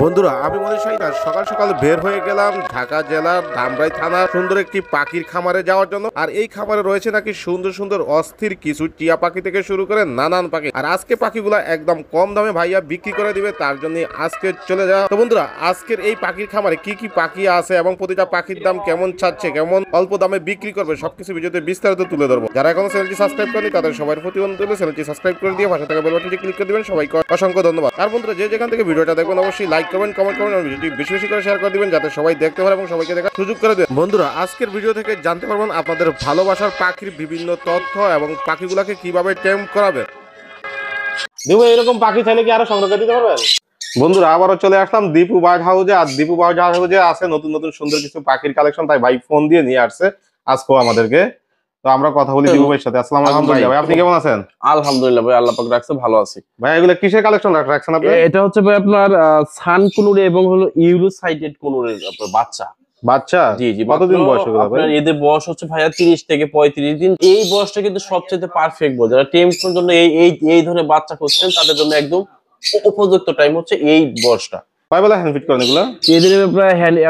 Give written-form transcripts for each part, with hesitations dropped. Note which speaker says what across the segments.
Speaker 1: বন্ধুরা আমি মনে চাই না সকাল সকাল বের হয়ে গেলাম ঢাকা জেলার ধামরাই থানার সুন্দর একটি পাখির খামারে যাওয়ার জন্য। আর এই খামারে রয়েছে নাকি সুন্দর সুন্দর অস্থির কিছু টিয়া পাখি থেকে শুরু করে নানান পাখি। আর আজকে পাখিগুলা একদম কম দামে ভাইয়া বিক্রি করে দিবে, তার জন্য আজকে চলে যাওয়া। তো বন্ধুরা আজকের এই পাখির খামারে কি কি পাখি আছে এবং প্রতিটা পাখির দাম কেমন ছাড়ছে, কেমন অল্প দামে বিক্রি করবে, সবকিছু ভিডিওতে বিস্তারিত তুলে ধরবো। যারা এখনো চ্যানেলটি সাবস্ক্রাইব করেনি তাদের সবার প্রতি অনুরোধ হলো চ্যানেলটি সাবস্ক্রাইব করে দিয়ে পাশে থাকা বেল বাটনটি ক্লিক করে দিবেন। সবাইকে অসংখ্য ধন্যবাদ। আর বন্ধুরা যে যেখান থেকে ভিডিওটা দেখবেন অবশ্যই লাইক করবেন, কমেন্ট করবেন, ভিডিওটি বেশি বেশি করে শেয়ার করে দিবেন যাতে সবাই দেখতে পারে এবং সবাইকে দেখার সুযোগ করে দেবেন। বন্ধুরা আজকের ভিডিও থেকে জানতে পারবেন আপনাদের ভালোবাসার পাখির বিভিন্ন তথ্য এবং পাখিগুলোকে কিভাবে টেম করাবেন।
Speaker 2: দেখো এরকম পাখি চাইলে কি আরো সংগ্রহ করে দিতে পারবেন?
Speaker 1: বন্ধুরা আবারও চলে আসলাম দীপু বার্ড হাউসে। আর দীপু বার্ড হাউসে আছে নতুন নতুন সুন্দর কিছু পাখির কালেকশন, তাই ভাই ফোন দিয়ে নিয়ে আসছে আজকেও আমাদেরকে। তো আমরা কথা বলি দীপু ভাইয়ের সাথে। আসসালামু আলাইকুম ভাই, আপনি কেমন আছেন?
Speaker 2: আলহামদুলিল্লাহ ভাই, আল্লাহ পাক রাখছে, ভালো আছি
Speaker 1: ভাই। এগুলো কিসের কালেকশন রাখছেন আপনি?
Speaker 2: এটা হচ্ছে ভাই আপনার সানকুনুরে এবং হলো ইউরোসাইটেড কুনুরের আপনার বাচ্চা।
Speaker 1: বাচ্চা?
Speaker 2: জি জি।
Speaker 1: কতদিন বয়স হবে ভাই?
Speaker 2: আপনার এদের বয়স হচ্ছে ভাইয়া 30 থেকে 35 দিন। এই বয়সটা কিন্তু সবচেয়ে পারফেক্ট বয়স। যারা টেম্পের জন্য এই ধরনের বাচ্চা খুঁজছেন তাদের জন্য একদম উপযুক্ত টাইম হচ্ছে এই বয়সটা।
Speaker 1: কয় বেলা হ্যান্ড ফিট করেন এগুলো?
Speaker 2: এদের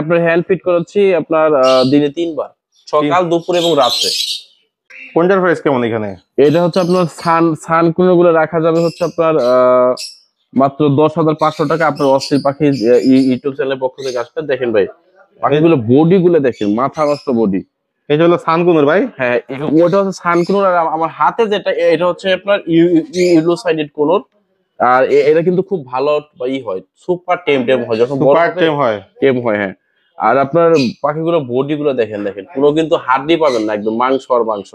Speaker 2: আপনার হ্যান্ড ফিট করাচ্ছি আপনার দিনে 3 বার, সকাল দুপুর এবং রাত্রে।
Speaker 1: কোনটার প্রাইস কেমন এখানে?
Speaker 2: এটা হচ্ছে আপনার সানকুনো গুলো রাখা যাবে হচ্ছে আপনার মাত্র 10,500 টাকা। আপনার অস্থির পাখি ইউটিউব চ্যানেলের পক্ষ থেকে আসবে। দেখেন ভাই পাখিগুলো বডি গুলো দেখেন, মাথা নষ্ট বডি।
Speaker 1: এই যে হলো সানকুনোর ভাই?
Speaker 2: হ্যাঁ ওটা হচ্ছে সানকুনোর। আর আমার হাতে যেটা এটা হচ্ছে আপনার ইউলোসাইডেড কোনোর। আর এটা কিন্তু খুব ভালো হয়, সুপার টেম হয় যখন বড় টেম হয়। হ্যাঁ। আর আপনার পাখিগুলো বডি গুলো দেখেন পুরো কিন্তু হাড্ডি পাবেন না, একদম মাংস আর মাংস।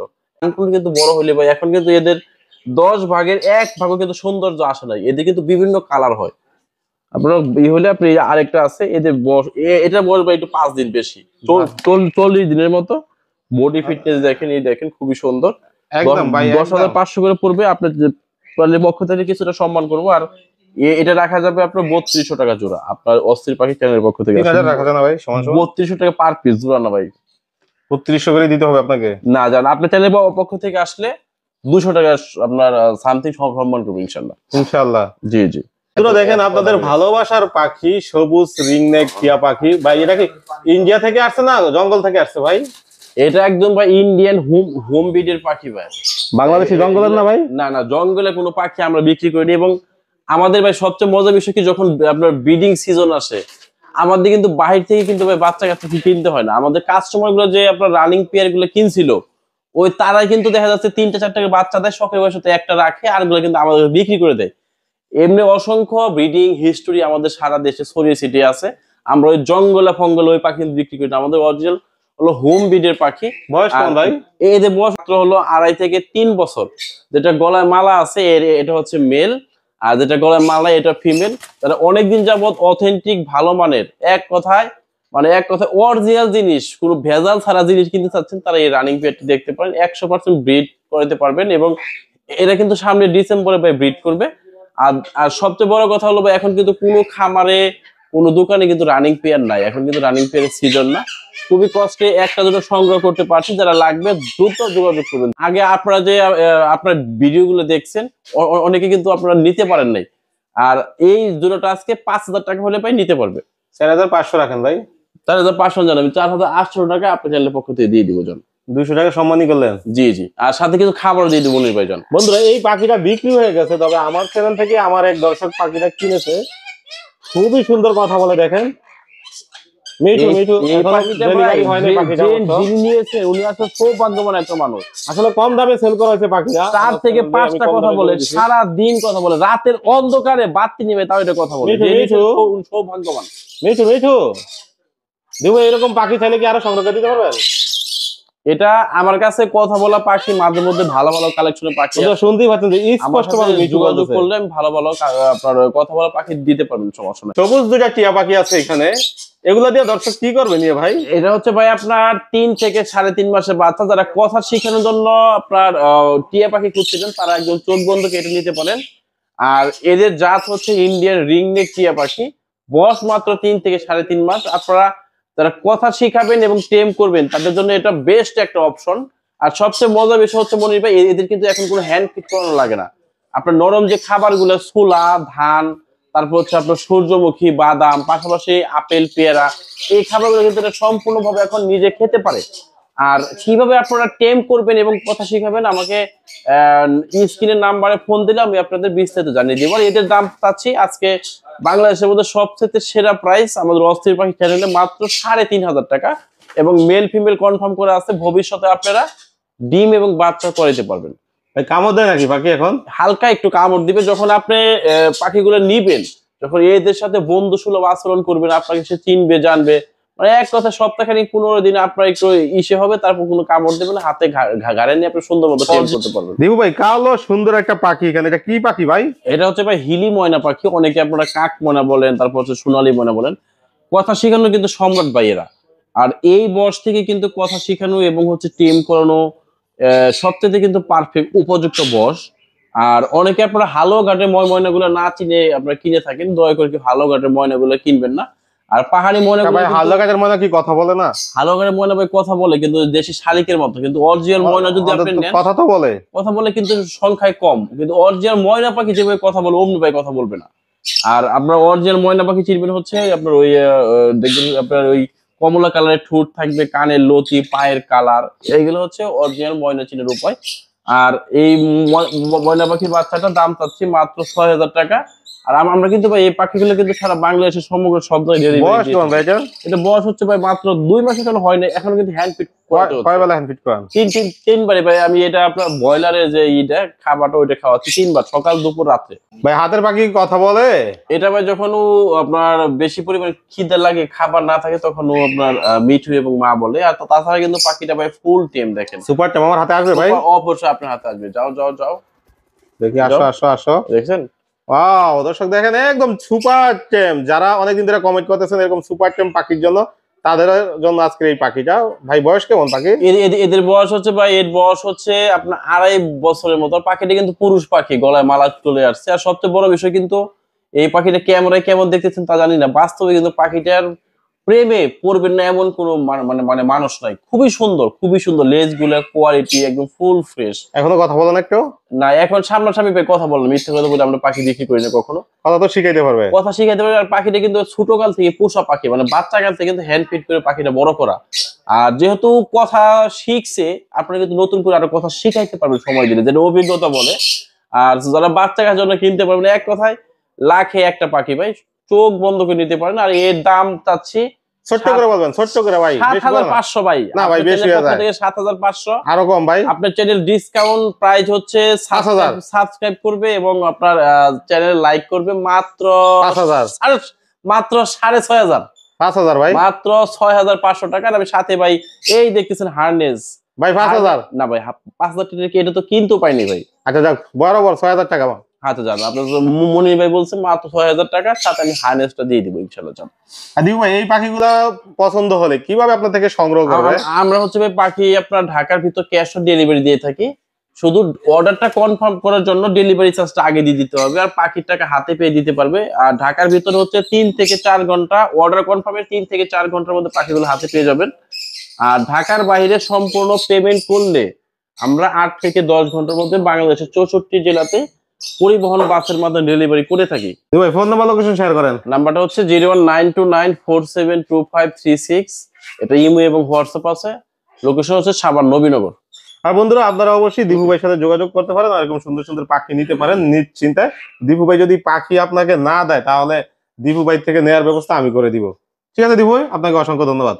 Speaker 2: কিন্তু বড় হলে ভাই এখন কিন্তু এদের 10 ভাগের 1 ভাগও কিন্তু সৌন্দর্য আসে না। এদের কিন্তু বিভিন্ন কালার হয়। আপনার হলে আপনি আরেকটা আছে এদের বয়স, এটা বয়স ভাই একটু 5 দিন বেশি, 40 দিনের মতো। বডি ফিটনেস দেখেন, এই দেখেন খুবই সুন্দর।
Speaker 1: একদম ভাই
Speaker 2: 10,500 করে পড়বে। আপনার পক্ষ থেকে কিছুটা সম্মান করবো। আর এটা রাখা যাবে আপনার 3200 টাকা জোড়া। আপনার অস্থির পাখি চ্যানেলের পক্ষ থেকে
Speaker 1: 3000 রাখা যায় না ভাই?
Speaker 2: 3200 টাকা পার পিস জোড়া না ভাই,
Speaker 1: 3200 করে দিতে হবে আপনাকে?
Speaker 2: না জান, আপনার চ্যানেলের পক্ষ থেকে আসলে 200 টাকা আপনার সামথিং সম্মান করবো ইনশাল্লাহ।
Speaker 1: ইনশাল্লাহ।
Speaker 2: জি জি।
Speaker 1: পুরো দেখেন আপনাদের ভালোবাসার পাখি সবুজ রিংনেক টিয়া পাখি। ভাই এটা কি ইন্ডিয়া থেকে আসছে না জঙ্গল থেকে আসছে ভাই?
Speaker 2: এটা একদম ভাই ইন্ডিয়ান হোম ব্রিডের পাখি ভাই।
Speaker 1: বাংলাদেশি জঙ্গলের না ভাই?
Speaker 2: না না, জঙ্গলে কোনো পাখি আমরা বিক্রি করিনি। এবং আমাদের ভাই সবচেয়ে মজার বিষয় কি, যখন আপনার ব্রিডিং সিজন আসে আমাদের কিন্তু বাহির থেকে কিন্তু ভাই বাচ্চা কাচ্চা কিনতে হয় না। আমাদের কাস্টমার গুলো যে আপনার রানিং পেয়ার গুলো কিনছিল, ওই তারাই কিন্তু দেখা যাচ্ছে 3-4 টাকা বাচ্চা দেয়, শখের বয়সে একটা রাখে, আর গুলো কিন্তু আমাদের বিক্রি করে দেয়। এমনি অসংখ্য ব্রিডিং হিস্টোরি আমাদের সারা দেশে ছড়িয়ে ছিটিয়ে আছে। আমরা ওই জঙ্গলে ফঙ্গলে ওই পাখি বিক্রি করি না। আমাদের অরিজিনাল হলো হোম ব্রিডের পাখি।
Speaker 1: বয়স কেমন ভাই?
Speaker 2: এদের বয়স হলো 2.5 থেকে 3 বছর। যেটা গলায় মালা আছে এটা হচ্ছে মেল, আর যেটা গলায় মালা এটা ফিমেল। তারা অনেকদিন যাবত অথেন্টিক ভালো মানের, এক কথায় অরিজিনাল জিনিস, কোনো ভেজাল ছাড়া জিনিস কিনতে চাচ্ছেন তারা এই রানিং পেয়ারটি দেখতে পারেন। 100% ব্রিড করাতে পারবেন। এবং এরা কিন্তু সামনে ডিসেম্বরে ভাই ব্রিড করবে। আর সবচেয়ে বড় কথা হলো ভাই, এখন কিন্তু কোনো খামারে কোনো দোকানে কিন্তু রানিং পেয়ার নাই। এখন কিন্তু রানিং পেয়ারের সিজন না। খুবই কষ্টে একটা দুটো সংগ্রহ করতে পারছি। যারা লাগবে দ্রুত যোগাযোগ করবেন। আগে আপনারা যে আপনার ভিডিও গুলো দেখছেন অনেকে কিন্তু আপনারা নিতে পারেন নাই। আর এই জোড়াটা আজকে 5,000 টাকা হলে পাই নিতে পারবে।
Speaker 1: 4500 রাখেন ভাই?
Speaker 2: 4,500 জানাবি, 4,800 টাকা আপনার চ্যানেলের পক্ষ থেকে দিয়ে দিব জন।
Speaker 1: 200 টাকা সম্মানই করলেন?
Speaker 2: জি জি। আর সাথে কিছু খাবার দিয়ে দিব ভাই জন।
Speaker 1: বন্ধুরা এই পাখিটা বিক্রি হয়ে গেছে, তবে আমার চ্যানেল থেকে আমার এক দর্শক পাখিটা কিনেছে। খুবই সুন্দর কথা বলে। দেখেন মিঠু
Speaker 2: উনি আসলে সৌভাগ্যবান একটা মানুষ।
Speaker 1: আসলে কম দামে সেল করা হয়েছে পাখিটা।
Speaker 2: 4 থেকে 5টা কথা বলে, সারা দিন কথা বলে, রাতের অন্ধকারে বাতি নিবে তাও এটা কথা বলে। সৌভাগ্যবান
Speaker 1: মিঠু দেখো এরকম পাখি চাইলে কি আরো সংগ্রহ করে দিতে পারবেন?
Speaker 2: এটা আমার কাছে কথা বলা পাখি, মাঝে মধ্যে ভালো ভালো কালেকশনের পাখি
Speaker 1: শুনতেই পাচ্ছেন যে স্পষ্ট ভাবে
Speaker 2: যোগাযোগ করলে আমি ভালো ভালো আপনার কথা বলা পাখি দিতে পারবেন, সমস্যা নেই।
Speaker 1: সবুজ 2টা টিয়া পাখি আছে এখানে, এগুলা দিয়ে দর্শক কি করবে নিয়ে ভাই?
Speaker 2: এটা হচ্ছে ভাই আপনার 3 থেকে 3.5 মাসের বাচ্চা। যারা কথা শেখানোর জন্য আপনার টিয়া পাখি খুঁজছিলেন তারা একদম চোখ বন্ধ কেটে নিতে পারেন। আর এদের জাত হচ্ছে ইন্ডিয়ান রিংনেক টিয়া পাখি। বয়স মাত্র 3 থেকে 3.5 মাস। আপনারা যারা কথা শিখাবেন এবং টেম করবেন তাদের জন্য এটা বেস্ট একটা অপশন। আর সবচেয়ে মজার বিষয় হচ্ছে মনির ভাই, এদের কিন্তু এখন কোনো হ্যান্ড ফিট করানো লাগে না। আপনার নরম যে খাবার গুলো, ছোলা, ধান, তারপর হচ্ছে আপনার সূর্যমুখী, বাদাম, পাশাপাশি আপেল, পেয়ারা, এই খাবারগুলো কিন্তু এটা সম্পূর্ণভাবে এখন নিজে খেতে পারে। আর কিভাবে আপনারা টেম করবেন এবং কথা শিখাবেন আমাকে স্ক্রিনের নাম্বারে ফোন দিলে আমি আপনাদের বিস্তারিত জানিয়ে দিব। আর এদের দাম পাচ্ছি আজকে বাংলাদেশের মধ্যে সবচেয়ে সেরা প্রাইস আমাদের অস্থির পাখি চ্যানেলে মাত্র 3,500 টাকা, এবং মেল ফিমেল কনফার্ম করে আছে। ভবিষ্যতে আপনারা ডিম এবং বাচ্চা করাইতে পারবেন।
Speaker 1: ভাই কামড় দেয় নাকি পাখি এখন?
Speaker 2: হালকা একটু কামড় দিবে যখন আপনি পাখিগুলো নিবেন, যখন এদের সাথে বন্ধু সুলভ আচরণ করবেন, আপনাকে সে চিনবে, জানবে। মানে এক কথা সপ্তাহখানিক 15 দিন আপনার একটু ইসে হবে, তারপর কোনো কামড় দেবে না, হাতে ঘাড়ে নিয়ে আপনি সুন্দর মতো টেম করতে পারবেন।
Speaker 1: দিবু ভাই কালো সুন্দর একটা পাখি, এখানে এটা কি পাখি ভাই?
Speaker 2: এটা হচ্ছে ভাই হিলি ময়না পাখি, অনেকে আপনারা কাক ময়না বলেন, তারপর হচ্ছে সোনালী ময়না বলেন। কথা শেখানো কিন্তু সম্রাট ভাই এরা। আর এই বয়স থেকে কিন্তু কথা শেখানো এবং হচ্ছে টেম করানো সবচেয়ে কিন্তু পারফেক্ট উপযুক্ত বয়স। আর অনেকে আপনারা হালুয়াঘাটের ময়নাগুলো না চিনে আপনারা কিনে থাকেন, দয়া করে কি হালুয়াঘাটের ময়নাগুলো কিনবেন না। আর পাহাড়ি ময়নাগুলো,
Speaker 1: ভাই হালুয়াঘাটের ময়না কি কথা বলে না?
Speaker 2: হালুয়াঘাটের ময়না ভাই কথা বলে, কিন্তু দেশি শালিকের মতো। কিন্তু অরিজিনাল ময়না যদি আপনি নেন,
Speaker 1: কথা তো বলে,
Speaker 2: কথা বলে কিন্তু সংখ্যায় কম। কিন্তু অরিজিনাল ময়না পাখি যেভাবে কথা বলে অমনি ভাই কথা বলবে না। আর আপনার অরিজিনাল ময়না পাখি চিনবেন হচ্ছে আপনার ওই দেখবেন আপনার ওই কমলা কালারের ঠোঁট থাকবে, কানের লতি, পায়ের কালার, এইগুলো হচ্ছে অরিজিনাল ময়না চিনের উপায়। আর এই ময়না পাখির বাচ্চাটার দাম চাচ্ছি মাত্র 6,000 টাকা। আর আমরা কিন্তু ভাই এই পাখিগুলো কিন্তু সারা বাংলাদেশের সমগ্র সব জায়গায়
Speaker 1: বয়স কেমন ভাই এটা?
Speaker 2: এটা বয়স হচ্ছে ভাই মাত্র 2 মাস এখনো হয় না, এখন কিন্তু হ্যান্ড ফিট করতে হচ্ছে।
Speaker 1: কয় বেলা হ্যান্ড ফিট করান?
Speaker 2: তিনবারে ভাই। আমি এটা আপনার ব্রয়লারের যে ইটা খাবারটা ওইটা খাওয়াচ্ছি 3 বার, সকাল, দুপুর, রাত্রে।
Speaker 1: ভাই হাতের পাখি কথা বলে?
Speaker 2: এটা ভাই যখন ও আপনার বেশি পরিমাণে খিদে লাগে, খাবার না থাকে, তখন ও আপনার মিঠু এবং মা বলে। আর তাছাড়া কিন্তু পাখিটা ভাই ফুল টেম। দেখেন
Speaker 1: সুপার টেম আমার হাতে আসবে ভাই?
Speaker 2: অবশ্যই আপনার হাতে আসবে। যাও যাও যাও,
Speaker 1: দেখি, আসো আসো আসো।
Speaker 2: দেখছেন?
Speaker 1: ওয়াও দর্শক দেখেন একদম সুপার টেম। যারা অনেকদিন ধরে কমেন্ট করতেছেন এরকম সুপার টেম পাখির জন্য, তাদের জন্য আজকের এই পাখিটা। ভাই বয়স কেমন পাখি?
Speaker 2: এদের বয়স হচ্ছে ভাই, এর বয়স হচ্ছে আপনার 2.5 বছরের মতো। পাখিটা কিন্তু পুরুষ পাখি, গলায় মালা চলে আসছে। আর সবচেয়ে বড় বিষয় কিন্তু এই পাখিটা ক্যামেরায় কেমন দেখতেছেন তা জানি না, বাস্তবে কিন্তু পাখিটার প্রেমে পড়বেন না এমন কোনো মানে মানুষ নাই। খুবই সুন্দর, খুবই সুন্দর। লেজ গুলা কোয়ালিটি একদম ফুল ফ্রেশ।
Speaker 1: এখনো কথা বলে না একটু?
Speaker 2: না, এখন সামনাসামনি ভাই কথা বললাম, মিথ্যে কথা বলে আমরা পাখি বিক্রি করি না কখনো।
Speaker 1: কথা তো শিখাইতে পারবে?
Speaker 2: কথা শিখাইতে পারবে। আর পাখিটা কিন্তু ছোট কাল থেকে পোষা পাখি, মানে বাচ্চা কাল থেকে কিন্তু হ্যান্ড ফিড করে পাখিটা বড় করা। আর যেহেতু কথা শিখছে, আপনারা কিন্তু নতুন করে আরো কথা শিখাইতে পারবেন সময় দিলে, যেটা অভিজ্ঞতা বলে। আর যারা বাচ্চা কার জন্য কিনতে পারবেন, এক কথায় লাখে একটা পাখি ভাই, চোখ বন্ধ করে নিতে পারেন। আর এর দাম চাচ্ছি
Speaker 1: ছোট্ট করে বলবেন, ছোট্ট করে ভাই।
Speaker 2: 7,500 ভাই।
Speaker 1: না ভাই বেশি হয়ে যায়।
Speaker 2: 7,500
Speaker 1: আরো কম ভাই।
Speaker 2: আপনার চ্যানেল ডিসকাউন্ট প্রাইস হচ্ছে
Speaker 1: 5,000।
Speaker 2: সাবস্ক্রাইব করবে এবং আপনার চ্যানেল লাইক করবে মাত্র
Speaker 1: 5,000।
Speaker 2: মাত্র 6,500।
Speaker 1: 5,000 ভাই।
Speaker 2: মাত্র 6,500 টাকা। আর আমি সাথে ভাই এই দেখতেছেন হার্নেস
Speaker 1: ভাই 5,000
Speaker 2: না ভাই, 5,000 টাকা কি এটা তো কিনতেও পাইনি ভাই।
Speaker 1: আচ্ছা যাক, বরাবর 6,000 টাকা।
Speaker 2: হাতে যান আপনার মনির ভাই বলছে মাত্র 6,000 টাকা, সাথে আমি হার্নেসটা দিয়ে দিব ইনশাআল্লাহ। যান
Speaker 1: দিবু ভাই, এই পাখিগুলা পছন্দ হলে কিভাবে আপনার থেকে সংগ্রহ করবে?
Speaker 2: আমরা হচ্ছে ভাই পাখি আপনার ঢাকার ভিতর ক্যাশ অন ডেলিভারি দিয়ে থাকি। শুধু অর্ডারটা কনফার্ম করার জন্য ডেলিভারি চার্জটা আগে দিয়ে দিতে হবে, আর পাখির টাকা হাতে পেয়ে দিতে পারবে। আর ঢাকার ভিতরে হচ্ছে 3 থেকে 4 ঘন্টা, অর্ডার কনফার্মের 3 থেকে 4 ঘন্টার মধ্যে পাখিগুলো হাতে পেয়ে যাবেন। আর ঢাকার বাইরে সম্পূর্ণ পেমেন্ট করলে আমরা 8 থেকে 10 ঘন্টার মধ্যে বাংলাদেশের 64 জেলাতে পরিবহন বাসের মাধ্যমে ডেলিভারি করে থাকি।
Speaker 1: দিবু ভাই ফোন নাম্বার লোকেশন শেয়ার করেন।
Speaker 2: নাম্বারটা হচ্ছে 01929472536। এটা ইমো এবং হোয়াটসঅ্যাপ আছে। লোকেশন হচ্ছে সাভার নবীনগর।
Speaker 1: আর বন্ধুরা আপনারা অবশ্যই দিবু ভাইয়ের সাথে যোগাযোগ করতে পারেন, আর এরকম সুন্দর সুন্দর পাখি নিতে পারেন নিশ্চিন্তায়। দিবু ভাই যদি পাখি আপনাকে না দেয়, তাহলে দিবু ভাই থেকে নেয়ার ব্যবস্থা আমি করে দিব। ঠিক আছে দিবু ভাই, আপনাকে অসংখ্য ধন্যবাদ।